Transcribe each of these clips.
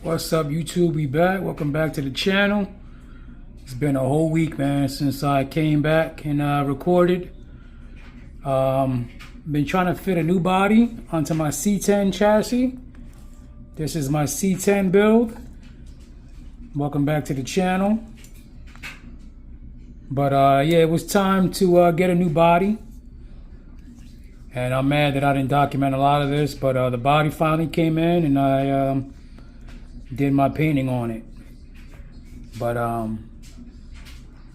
What's up, YouTube? We back. Welcome back to the channel. It's been a whole week, man, since I came back and recorded. Been trying to fit a new body onto my C10 chassis. This is my C10 build. Welcome back to the channel. But yeah, it was time to get a new body. And I'm mad that I didn't document a lot of this, but the body finally came in and I did my painting on it. But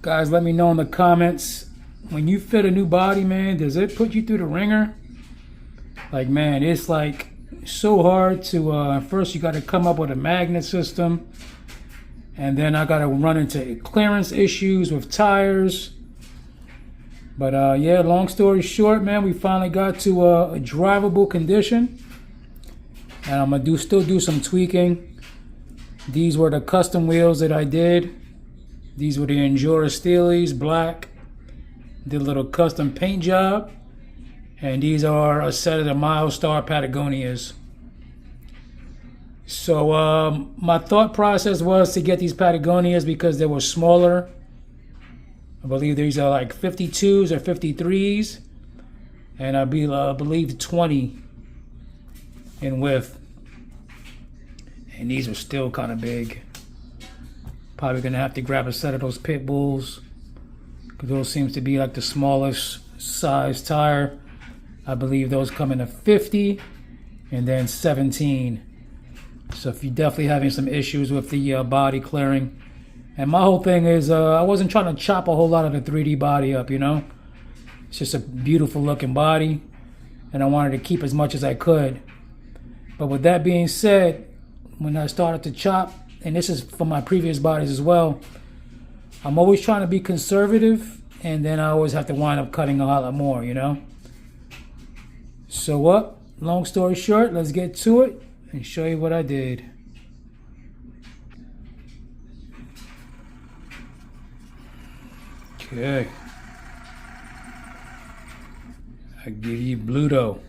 guys, let me know in the comments, when you fit a new body, man, does it put you through the ringer? Like, man, it's like so hard to first you got to come up with a magnet system, and then I got to run into clearance issues with tires. But yeah, long story short, man, we finally got to a drivable condition, and I'm gonna still do some tweaking. These were the custom wheels that I did. These were the Endura Steelies, black. Did a little custom paint job. And these are a set of the Milestar Patagonias. So my thought process was to get these Patagonias because they were smaller. I believe these are like 52s or 53s. And I believe 20 in width. And these are still kind of big. Probably gonna have to grab a set of those pit bulls, because those seems to be like the smallest size tire. I believe those come in a 50 and then 17. So if you're definitely having some issues with the body clearing. And my whole thing is I wasn't trying to chop a whole lot of the 3D body up, you know. It's just a beautiful looking body, and I wanted to keep as much as I could. But with that being said, when I started to chop, and this is for my previous bodies as well, I'm always trying to be conservative, and then I always have to wind up cutting a lot more, you know? So what? Long story short, let's get to it and show you what I did. Okay. I give you BLUTO.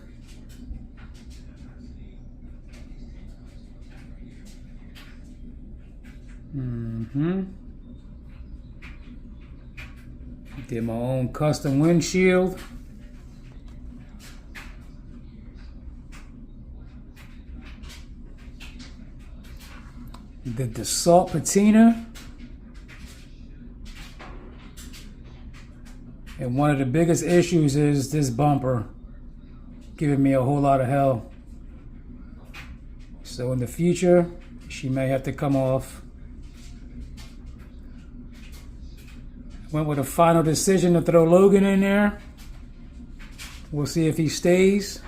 Did my own custom windshield. Did the salt patina. And one of the biggest issues is this bumper giving me a whole lot of hell. So in the future, she may have to come off. Went with a final decision to throw Logan in there. We'll see if he stays.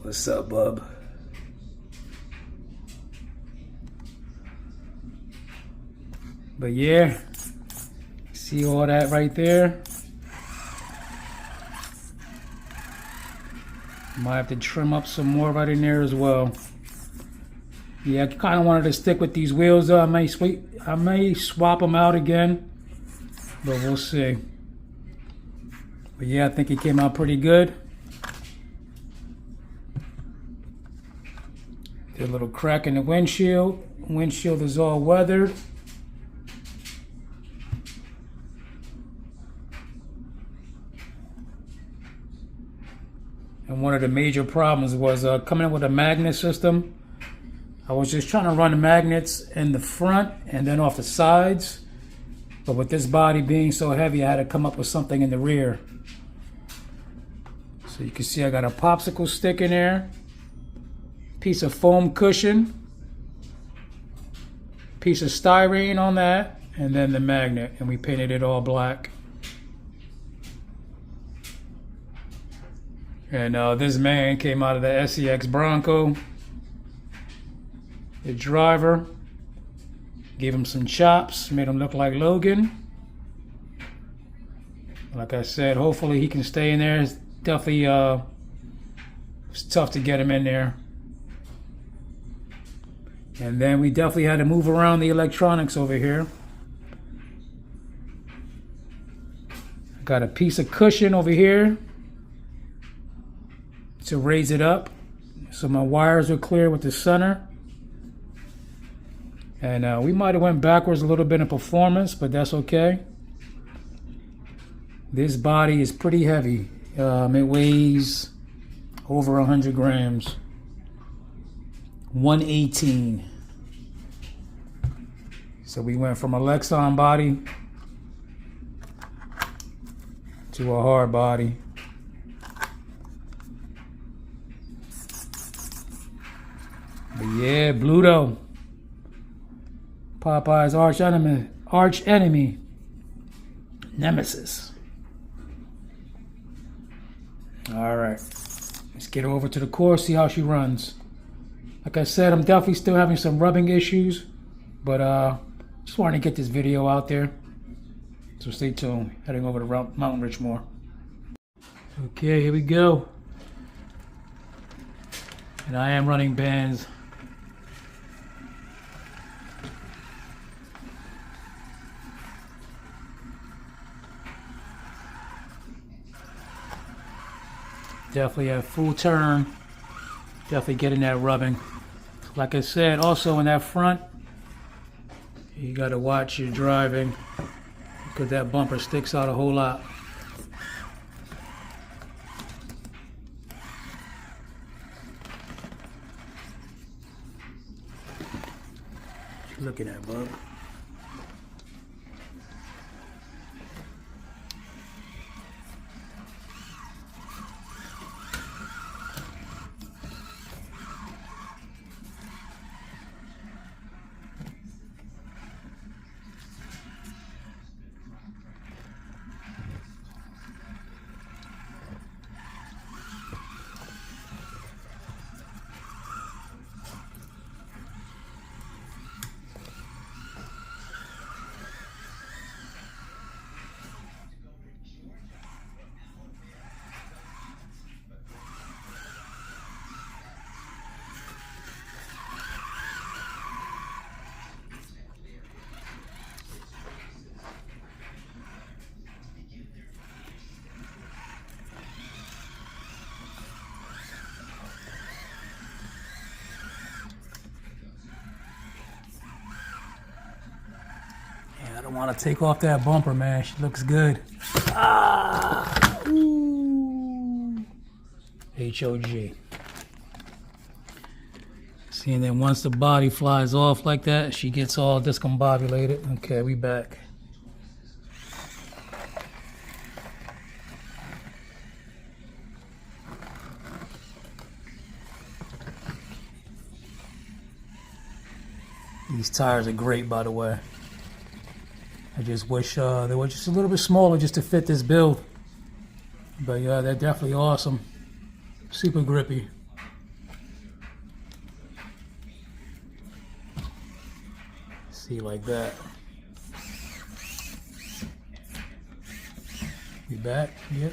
What's up, bub? But yeah, see all that right there? Might have to trim up some more right in there as well. Yeah, I kind of wanted to stick with these wheels though. I may swap them out again, but we'll see. But yeah, I think it came out pretty good. Did a little crack in the windshield. Windshield is all weathered. And one of the major problems was coming up with a magnet system. I was just trying to run the magnets in the front and then off the sides. But with this body being so heavy, I had to come up with something in the rear. So you can see I got a popsicle stick in there. Piece of foam cushion. Piece of styrene on that. And then the magnet. And we painted it all black. And this man came out of the SEX Bronco. The driver, gave him some chops, made him look like Logan. Like I said, hopefully he can stay in there. It's definitely it's tough to get him in there. And then we definitely had to move around the electronics over here. Got a piece of cushion over here to raise it up. So my wires are clear with the center. And we might have went backwards a little bit in performance, but that's okay. This body is pretty heavy. It weighs over 100 grams. 118. So we went from a Lexan body to a hard body. But yeah, BLUTO. Popeye's arch enemy, nemesis. All right, let's get over to the course, see how she runs. Like I said, I'm definitely still having some rubbing issues, but just wanted to get this video out there. So stay tuned. Heading over to Mountain Ridge more. Okay, here we go. And I am running bands. Definitely at full turn. Definitely getting that rubbing. Like I said, also in that front, you gotta watch your driving because that bumper sticks out a whole lot. Look at that, bub. I don't want to take off that bumper, man. She looks good. Ah, ooh. HOG. See, and then once the body flies off like that, she gets all discombobulated. Okay, we back. These tires are great, by the way. I just wish they were just a little bit smaller just to fit this build. But yeah, they're definitely awesome. Super grippy. See, like that. You back? Yep.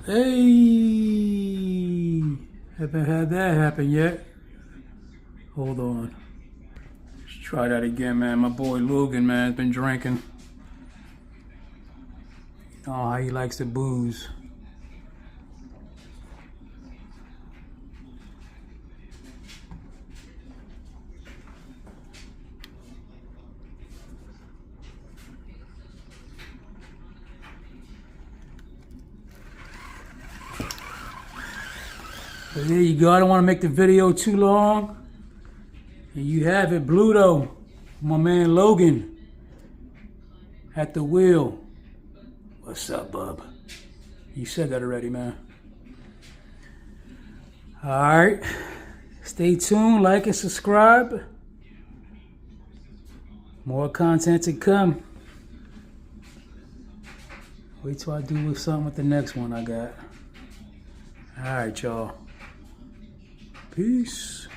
Hey, haven't had that happen yet. Hold on. Let's try that again, man. My boy Logan, man, has been drinking. Oh, how he likes the booze. So there you go. I don't want to make the video too long. And you have it, BLUTO, my man Logan, at the wheel. What's up, bub? You said that already, man. All right. Stay tuned, like and subscribe. More content to come. Wait till I do something with the next one I got. All right, y'all. Peace.